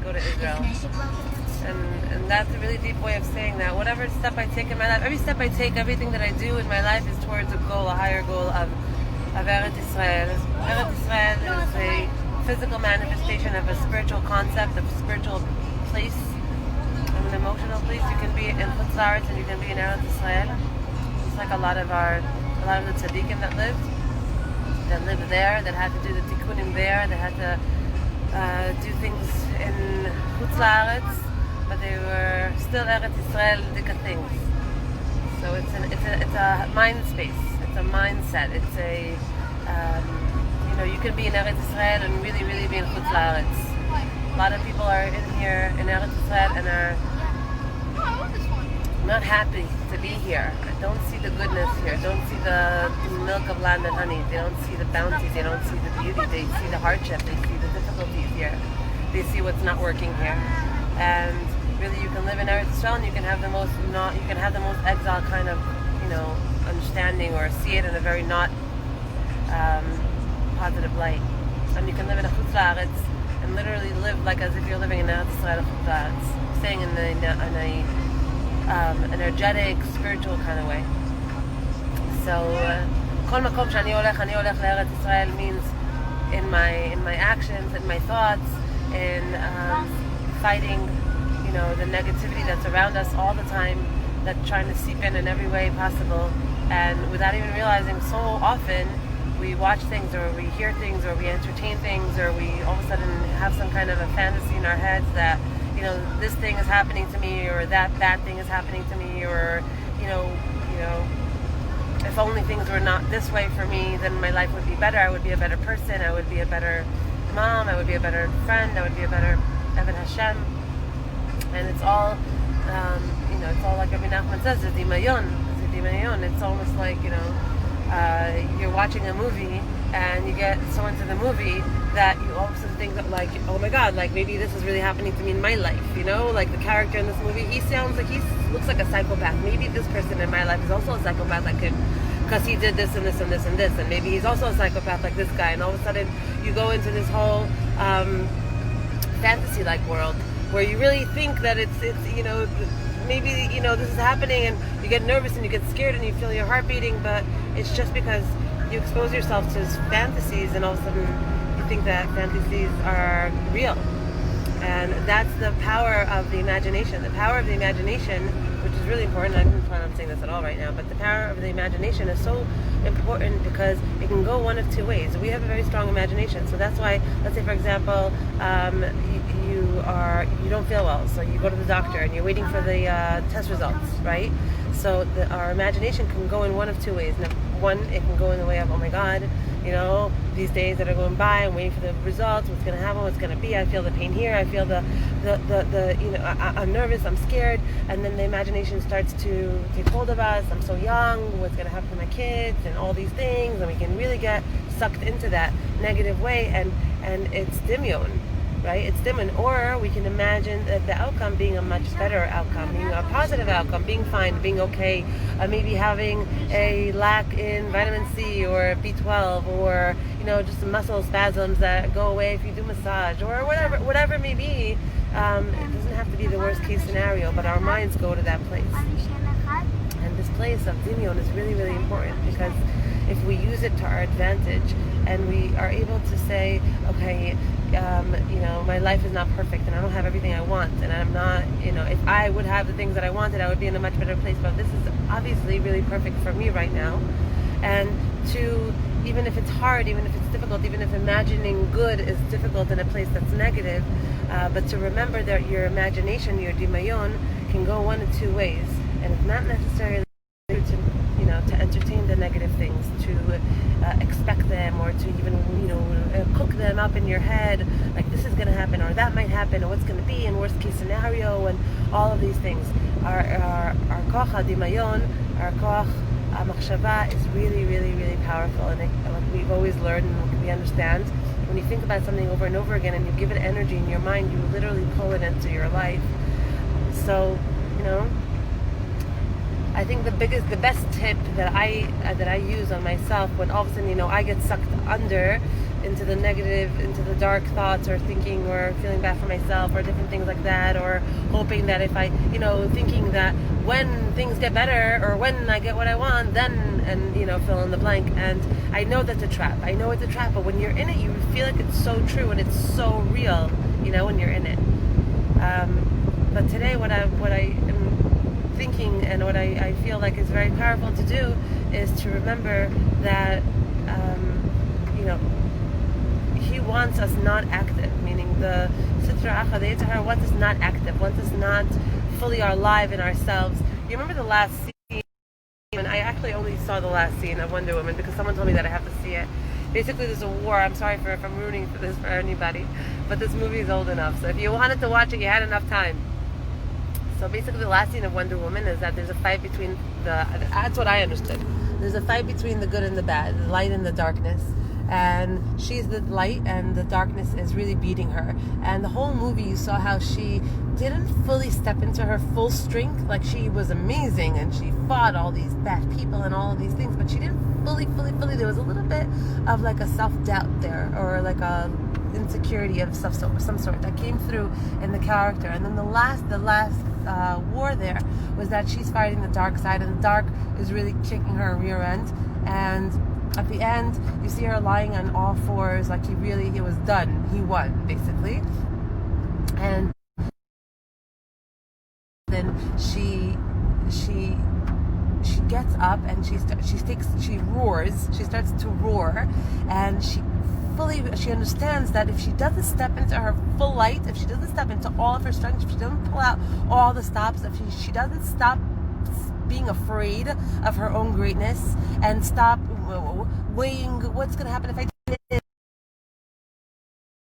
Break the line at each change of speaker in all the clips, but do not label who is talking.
go to Israel. And that's a really deep way of saying that. Whatever step I take in my life, every step I take, everything that I do in my life is towards a goal, a higher goal of Eretz Yisrael. Eretz Yisrael is a physical manifestation of a spiritual concept, of a spiritual place, of an emotional place. You can be in Chutz La'aretz and you can be in Eretz Yisrael. It's like a lot of the tzaddikim that lived there, that had to do the tikkunim there, that had to do things in Chutz La'aretz, but they were still Eretz Yisrael dika things. So it's a mind space. It's a mindset. It's a you can be in Eretz Yisrael and really, really be in Chutz La'aretz. A lot of people are in here in Eretz Yisrael and are not happy to be here. Don't see the goodness here. Don't see the milk of land and honey. They don't see the bounty. They don't see the beauty. They see the hardship. They see the difficulties here. They see what's not working here. And really, you can live in Eretz Yisrael and you can have the most exile kind of understanding, or see it in a very not positive light. And you can live in a Chutz La'aretz and literally live like as if you're living in Eretz Yisrael Chutz La'aretz, staying in a energetic, spiritual kind of way. So, Kol Makom Shani Olech L'Eretz Yisrael means in my actions, in my thoughts, in fighting, the negativity that's around us all the time, that's trying to seep in every way possible, and without even realizing, so often we watch things, or we hear things, or we entertain things, or we all of a sudden have some kind of a fantasy in our heads that this thing is happening to me, or that bad thing is happening to me, or if only things were not this way for me, then my life would be better. I would be a better person. I would be a better mom. I would be a better friend. I would be a better Eved Hashem. And it's all, it's all like Rabbi Nachman says, it's dimayon. It's almost like, you're watching a movie and you get so into the movie that you all of a sudden think that, like, oh my God, like maybe this is really happening to me in my life, like the character in this movie, he looks like a psychopath. Maybe this person in my life is also a psychopath like him, because he did this and this and this and this, and maybe he's also a psychopath like this guy, and all of a sudden you go into this whole fantasy-like world where you really think that it's maybe this is happening, and you get nervous and you get scared and you feel your heart beating, but it's just because you expose yourself to fantasies, and all of a sudden you think that fantasies are real. And that's the power of the imagination. The power of the imagination, which is really important. I didn't plan on saying this at all right now, but the power of the imagination is so important because it can go one of two ways. We have a very strong imagination, so that's why, let's say for example, you don't feel well, so you go to the doctor and you're waiting for the test results, right? So our imagination can go in one of two ways. Now, one, it can go in the way of, oh my God, these days that are going by, I'm waiting for the results, what's going to happen, what's going to be, I feel the pain here, I feel I'm nervous, I'm scared, and then the imagination starts to take hold of us. I'm so young, what's going to happen to my kids, and all these things, and we can really get sucked into that negative way, and it's dimyon. Right? It's different. Or we can imagine the outcome being a much better outcome, being a positive outcome, being fine, being okay, maybe having a lack in vitamin C or B12, or just muscle spasms that go away if you do massage, or whatever it may be. It doesn't have to be the worst case scenario, but our minds go to that place. And this place of dimyon is really, really important, because if we use it to our advantage and we are able to say, okay, my life is not perfect and I don't have everything I want, and I'm not, if I would have the things that I wanted, I would be in a much better place, but this is obviously really perfect for me right now. And to, even if it's hard, even if it's difficult, even if imagining good is difficult in a place that's negative, but to remember that your imagination, your dimayon, can go one of two ways, and it's not necessarily to entertain the negative things, to expect them, or to even cook them up in your head, like this is going to happen, or that might happen, or what's going to be in worst case scenario, and all of these things. Our koach hadimayon, our koach machshava is really, really, really powerful, and like we've always learned and we understand, when you think about something over and over again and you give it energy in your mind, you literally pull it into your life. So I think the best tip that I use on myself when all of a sudden I get sucked under into the negative, into the dark thoughts, or thinking or feeling bad for myself, or different things like that, or hoping that if I, thinking that when things get better or when I get what I want, then, and fill in the blank. And I know that's a trap. I know it's a trap, but when you're in it, you feel like it's so true and it's so real, when you're in it. But today, what I am thinking, and what I feel like is very powerful to do, is to remember that he wants us not active, meaning the Sitra Achad, the Yitzhar wants us not active, wants us not fully alive in ourselves. You remember the last scene, and I actually only saw the last scene of Wonder Woman because someone told me that I have to see it. Basically, there's a war. I'm sorry if I'm ruining for this for anybody, but this movie is old enough, so if you wanted to watch it, you had enough time. So basically, the last scene of Wonder Woman is that there's a fight between that's what I understood. There's a fight between the good and the bad, the light and the darkness. And she's the light, and the darkness is really beating her. And the whole movie, you saw how she didn't fully step into her full strength. Like, she was amazing, and she fought all these bad people and all of these things, but she didn't fully. There was a little bit of like a self-doubt there, or like a insecurity of some sort that came through in the character. And then the last war there was that she's fighting the dark side, and the dark is really kicking her rear end. And at the end, you see her lying on all fours, like he was done. He won, basically. And then she gets up and she roars. She starts to roar, and she understands that if she doesn't step into her full light, if she doesn't step into all of her strength, if she doesn't pull out all the stops, if she doesn't stop being afraid of her own greatness and stop weighing what's going to happen if I did it,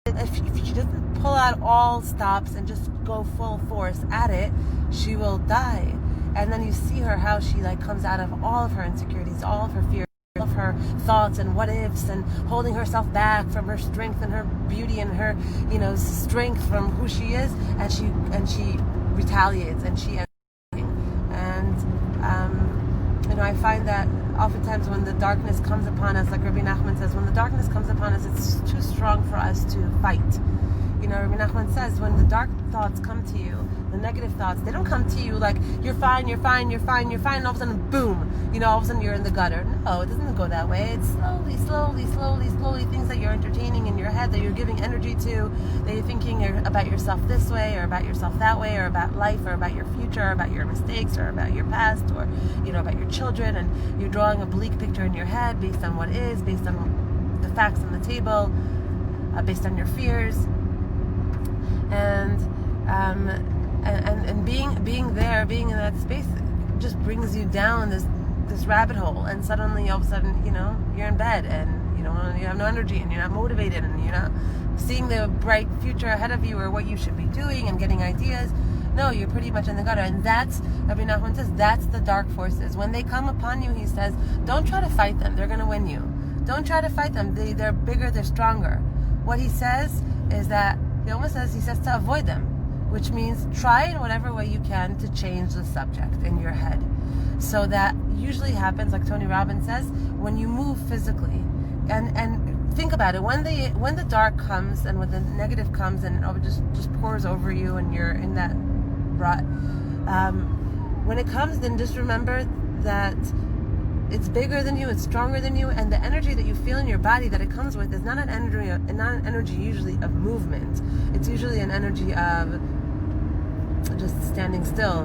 if she doesn't pull out all stops and just go full force at it, she will die. And then you see her, how she comes out of all of her insecurities, all of her fears, all of her thoughts and what ifs, and holding herself back from her strength and her beauty and her strength from who she is, and she retaliates, and she I find that oftentimes when the darkness comes upon us, like Rabbi Nachman says, when the darkness comes upon us, it's too strong for us to fight. Rabbi Nachman says, when the dark thoughts come to you, the negative thoughts, they don't come to you like, you're fine, and all of a sudden, boom, all of a sudden you're in the gutter. No, it doesn't go that way. It's slowly, things that you're entertaining in your head, that you're giving energy to, that you're thinking about yourself this way, or about yourself that way, or about life, or about your future, or about your mistakes, or about your past, or, about your children, and you're drawing a bleak picture in your head based on what is, based on the facts on the table, based on your fears. And being there, being in that space, just brings you down this rabbit hole, and suddenly all of a sudden you're in bed, and you have no energy, and you're not motivated, and you're not seeing the bright future ahead of you, or what you should be doing, and getting ideas. No, you're pretty much in the gutter. And that's, Rabbi Nachman says, that's the dark forces. When they come upon you, he says, don't try to fight them. They're going to win you. Don't try to fight them. They're bigger, they're stronger. What he says is that, he says to avoid them, which means try in whatever way you can to change the subject in your head. So that usually happens, like Tony Robbins says, when you move physically. And think about it, when the dark comes, and when the negative comes, and it just pours over you, and you're in that rut, when it comes, then just remember that it's bigger than you, it's stronger than you, and the energy that you feel in your body that it comes with is not an energy usually of movement. It's usually an energy of just standing still,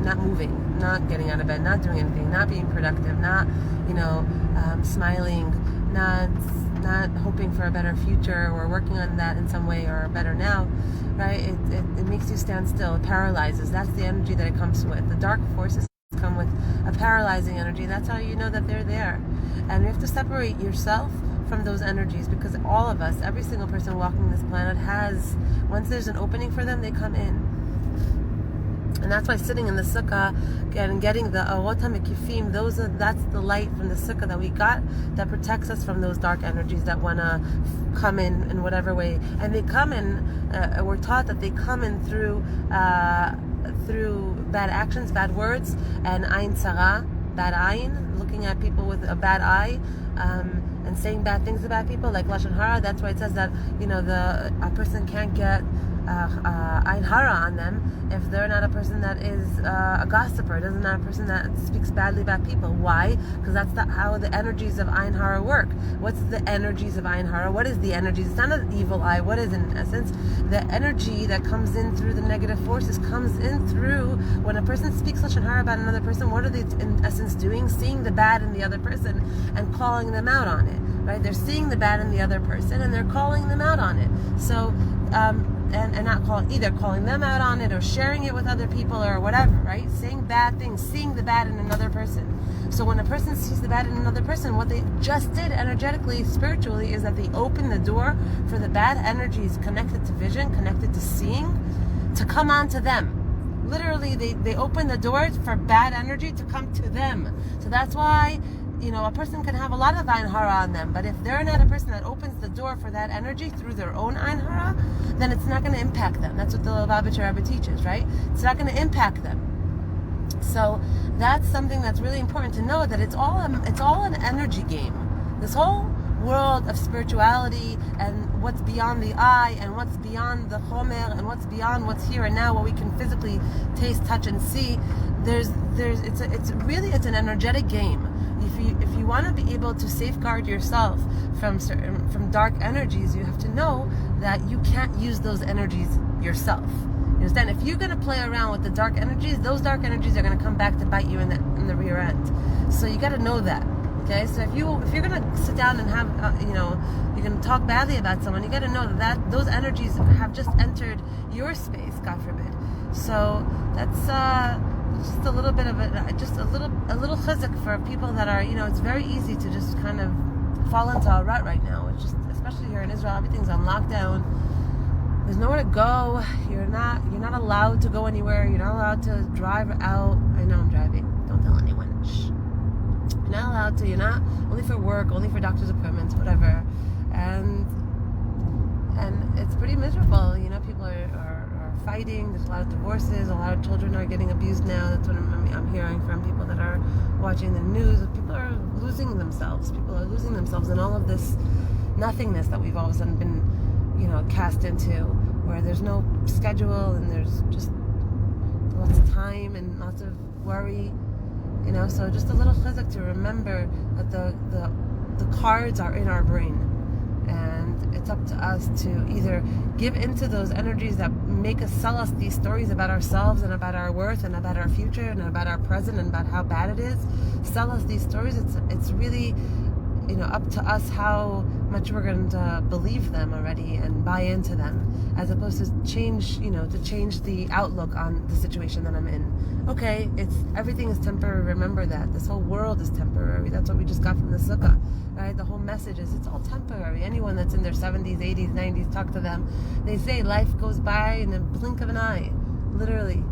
not moving, not getting out of bed, not doing anything, not being productive, not smiling, not hoping for a better future, or working on that in some way, or better now, right? It makes you stand still. It paralyzes. That's the energy that it comes with. The dark forces come with a paralyzing energy. That's how you know that they're there. And you have to separate yourself from those energies, because all of us, every single person walking this planet has, once there's an opening for them, they come in. And that's why sitting in the sukkah and getting the awot hamekifim, that's the light from the sukkah that we got, that protects us from those dark energies that want to come in whatever way. And they come in, we're taught that they come in through bad actions, bad words, and ayin tzara, bad ayin, looking at people with a bad eye, and saying bad things about people, like lashon hara. That's why it says that a person can't get ein hara on them if they're not a person that is a gossiper, doesn't not a person that speaks badly about people. Why? Because that's how the energies of ein hara work. What's the energies of ein hara? What is the energies? It's not an evil eye. What is, in essence, the energy that comes in through the negative forces comes in through when a person speaks lashon hara about another person. What are they in essence doing? Seeing the bad in the other person and calling them out on it, right? They're seeing the bad in the other person and they're calling them out on it. So and not calling them out on it or sharing it with other people or whatever, right? Saying bad things, seeing the bad in another person. So when a person sees the bad in another person, what they just did energetically, spiritually, is that they open the door for the bad energies connected to vision, connected to seeing, to come onto them. Literally, they open the doors for bad energy to come to them. So that's why a person can have a lot of ein hara on them, but if they're not a person that opens the door for that energy through their own ein hara, then it's not going to impact them. That's what the Lubavitcher Rebbe teaches, right? It's not going to impact them. So that's something that's really important to know, that it's all an energy game. This whole world of spirituality and what's beyond the eye and what's beyond the chomer and what's beyond what's here and now, what we can physically taste, touch, and see. It's an energetic game. If you want to be able to safeguard yourself from dark energies, you have to know that you can't use those energies yourself. You understand? If you're going to play around with the dark energies, those dark energies are going to come back to bite you in the rear end. So you got to know that. Okay, so if you're going to sit down and have you're going to talk badly about someone, you got to know that those energies have just entered your space, God forbid. So that's just a little bit of a little chizuk for people that are, it's very easy to just kind of fall into a rut right now. It's just, especially here in Israel, everything's on lockdown. There's nowhere to go. You're not allowed to go anywhere. You're not allowed to drive out. I know I'm driving. Don't tell anyone. Shh. You're not allowed to. You're not, only for work, only for doctor's appointments, whatever. And it's pretty miserable. People are fighting. There's a lot of divorces. A lot of children are getting abused now. That's what I'm hearing from people that are watching the news. People are losing themselves. People are losing themselves in all of this nothingness that we've all of a sudden been, cast into, where there's no schedule and there's just lots of time and lots of worry. So just a little chizuk to remember that the cards are in our brain, and it's up to us to either give into those energies that make us sell us these stories about ourselves and about our worth and about our future and about our present and about how bad it is. Sell us these stories. It's really up to us how much we're going to believe them already and buy into them, as opposed to change the outlook on the situation that I'm in. Okay, everything is temporary. Remember that. This whole world is temporary. That's what we just got from the sukkah, right? The whole message is it's all temporary. Anyone that's in their 70s, 80s, 90s, talk to them. They say life goes by in a blink of an eye. Literally,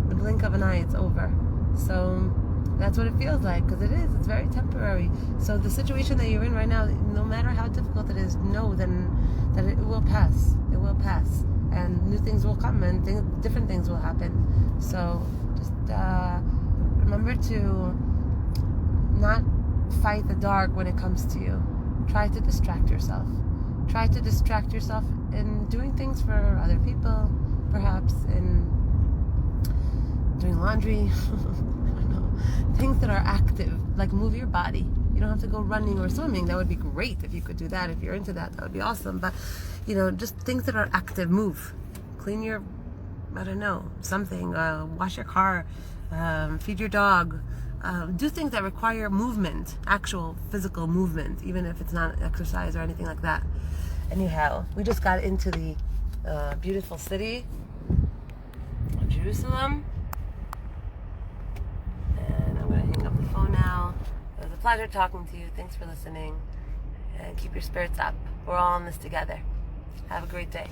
the blink of an eye, it's over. So that's what it feels like, because it is. It's very temporary. So the situation that you're in right now, no matter how difficult it is, know then that it will pass. It will pass, and new things will come, and different things will happen. So just remember to not fight the dark when it comes to you. Try to distract yourself. Try to distract yourself in doing things for other people, perhaps in doing laundry. Things that are active, like move your body. You don't have to go running or swimming. That would be great if you could do that. If you're into that, that would be awesome. But just things that are active. Move, clean your, something. Wash your car, feed your dog. Do things that require movement, actual physical movement, even if it's not exercise or anything like that. Anyhow, we just got into the beautiful city of Jerusalem. I'm going to hang up the phone now. It was a pleasure talking to you. Thanks for listening. And keep your spirits up. We're all in this together. Have a great day.